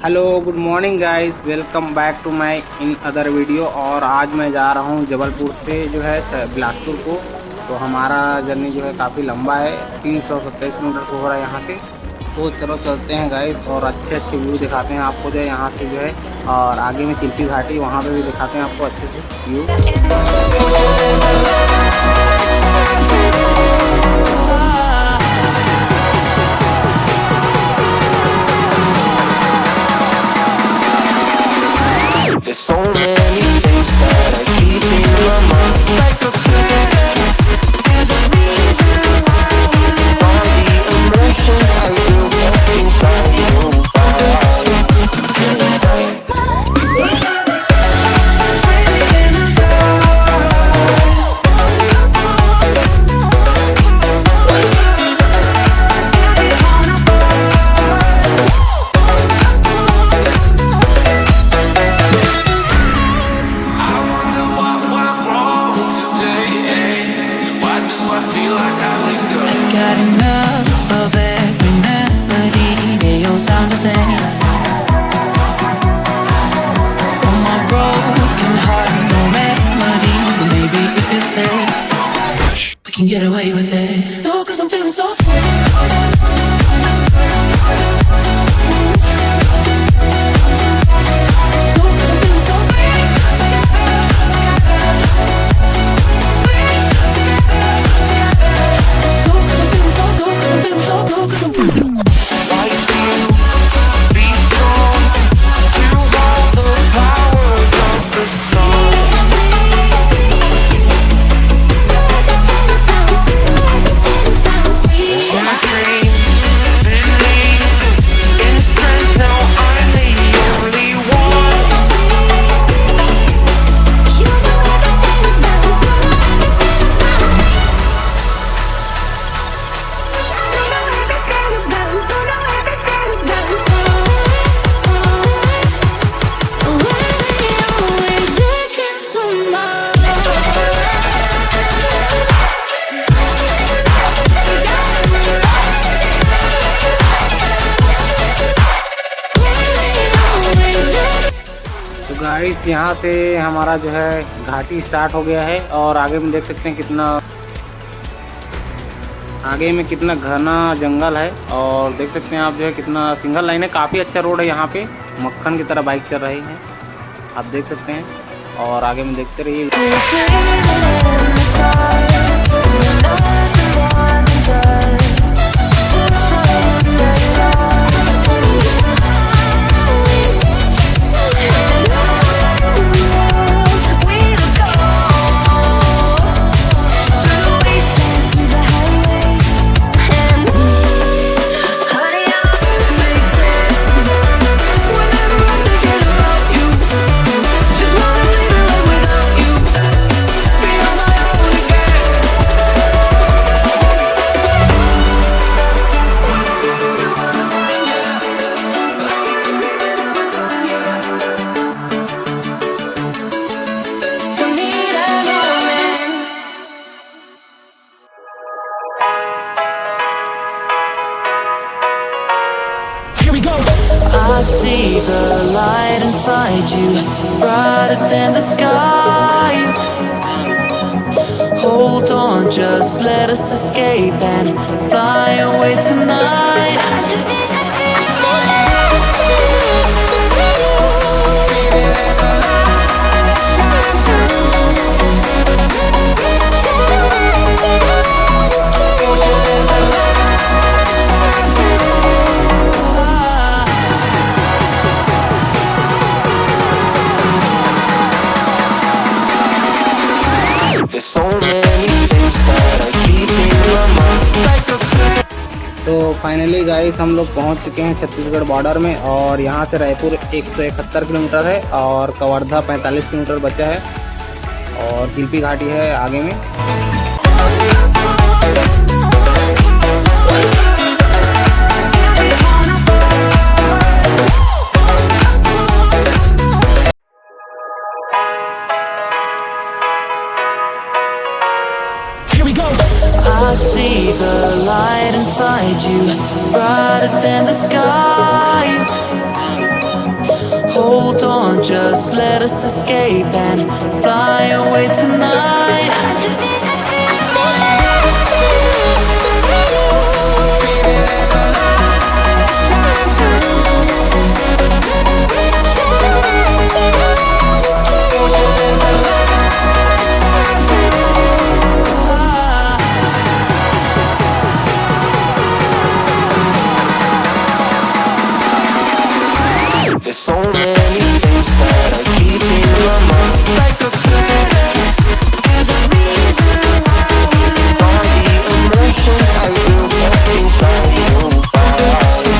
Hello good morning guys, welcome back to my another video. और आज मैं जा रहा हूं जबलपुर से जो है बिलासपुर को। तो हमारा जर्नी जो है काफ़ी लंबा है, 327 किलोमीटर को हो रहा है यहाँ से। तो चलो चलते हैं गाइस और अच्छे अच्छे व्यू दिखाते हैं आपको जो है यहाँ से जो है। और आगे में चिल्पी घाटी, वहाँ पे भी दिखाते हैं आपको अच्छे से view. There's so many things that I keep in my mind, like a past. There's a reason why all the emotions I built up inside your body. Got enough of every melody, they all sound the same. From my broken heart, no remedy, but maybe if you stay, we can get away with it. No, 'cause I'm feeling so guys यहाँ से हमारा जो है घाटी start हो गया है। और आगे में देख सकते हैं कितना घना जंगल है। और देख सकते हैं आप जो है कितना सिंगल लाइन है, काफ़ी अच्छा रोड है यहाँ पे, मक्खन की तरह बाइक चल रही है, आप देख सकते हैं। और आगे में देखते रहिए। I see the light inside you, brighter than the skies. Hold on, just let us escape and fly away tonight. There's so many things that I keep in my mind, like a past. तो finally guys हम लोग पहुंच चुके हैं Chhattisgarh border में। और यहाँ से रायपुर 171 किलोमीटर है और कवर्धा 45 किलोमीटर बचा है। और चिल्पी घाटी है आगे में। I see the light inside you, brighter than the skies. Hold on, just let us escape and fly away tonight. I just need to There's so many things that I keep in my mind, like a past. There's a reason why we live. All the emotions I built up inside your body.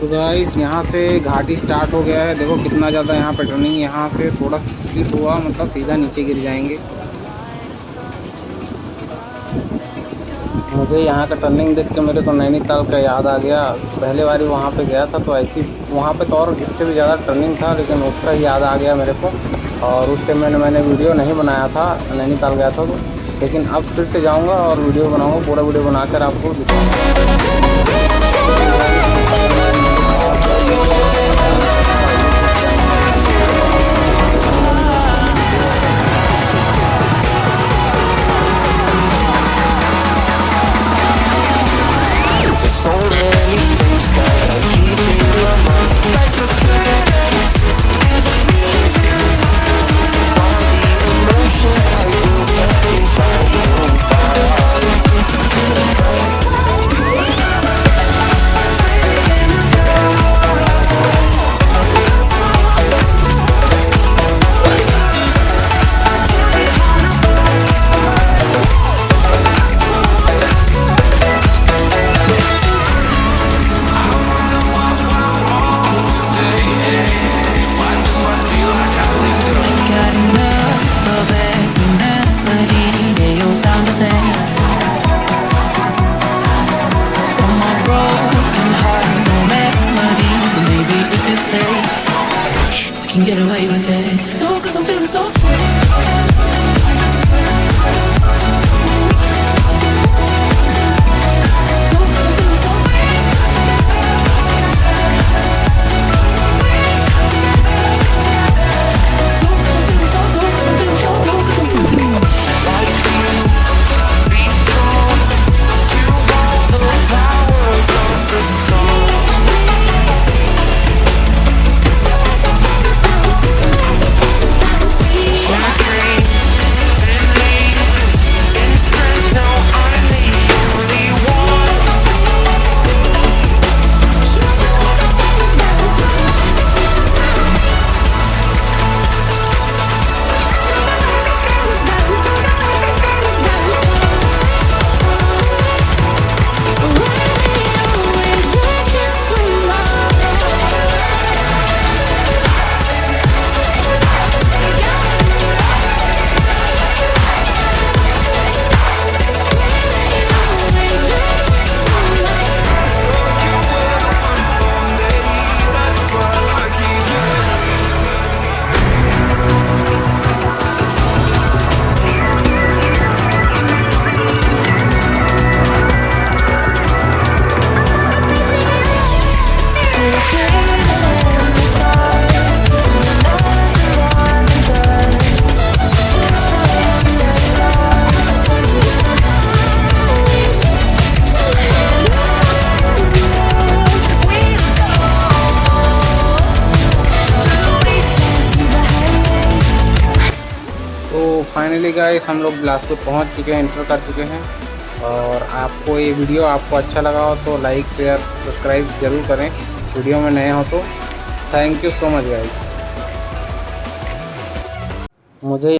तो guys यहाँ से घाटी start हो गया है। देखो कितना ज़्यादा यहाँ पे टर्निंग, यहाँ से थोड़ा स्किप हुआ मतलब सीधा नीचे गिर जाएंगे। मुझे यहाँ का टर्निंग देख के मेरे को नैनीताल का याद आ गया। पहले बार वहाँ पे गया था तो ऐसी वहाँ पे तो और इससे भी ज़्यादा टर्निंग था, लेकिन उसका याद आ गया मेरे को। और उस टाइम मैंने वीडियो नहीं बनाया था, नैनीताल गया था तो, लेकिन अब फिर से जाऊँगा और वीडियो बनाऊँगा, पूरा वीडियो बनाकर आपको दिखाऊँगा। So many things that I keep in my mind, like a past. There's a reason why all the emotions I built up inside your body. Can get away with it. No, 'cause I'm feeling so free. Finally guys हम लोग बिलासपुर पहुंच चुके हैं, enter कर चुके हैं। और आपको ये वीडियो आपको अच्छा लगा हो तो लाइक शेयर सब्सक्राइब ज़रूर करें, वीडियो में नए हो तो। Thank you so much guys. मुझे